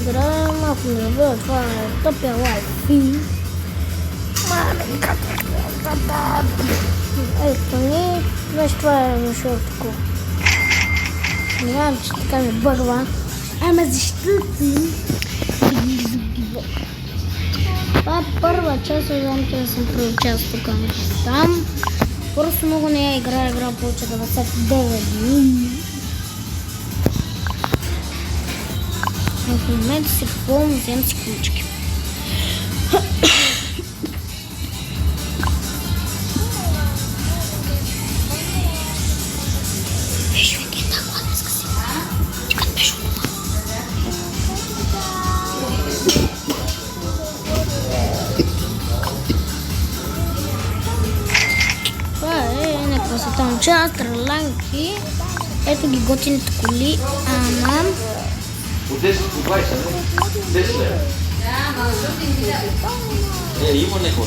Здраве, малко ми забива, това е тъпия лайф. Ето ни, вече това е защо такова. Не знам, че така ми бърва. Ама защо ти? Това е първа част, от замки да съм преучаствал към там. Просто много не я игра повече 99 дни. В момента си пълно взем си ключки. Виж, веки е така днеска си. Чекат пеш от дома. Това е някаква са там траланки. Ето ги готините коли, ама... По 10, по 20, не? 10 лева. Има neko.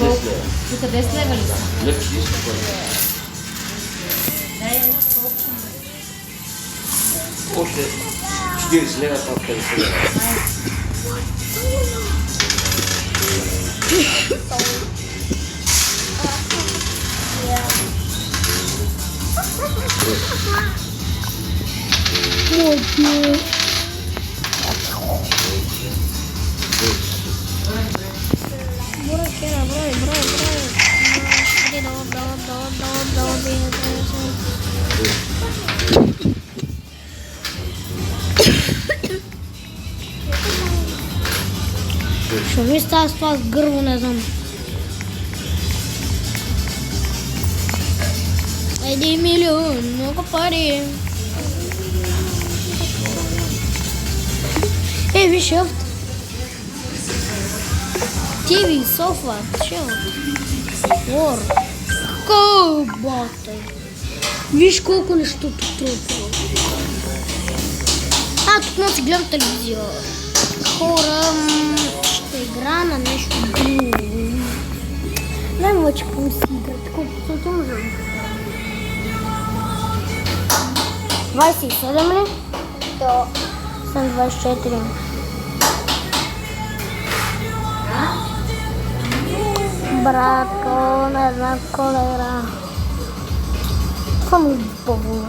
10 лева. Тук 10 лева ли са? Лев 40 Още 40 лева, това 50 лева. Що ми става с това с гърло, не знам. 1 милион, много пари. Виж авто. TV, софа, шелт. Вор. Колбата. Виж колко нещо тук трупа. Тук може да си гледам телевизия. Хора, ще игра на нещо друго. Дай му вече какво си играте, колко са може. 27 ли? Да. Съм 24. Братко, не знам колера. Това му е бабула.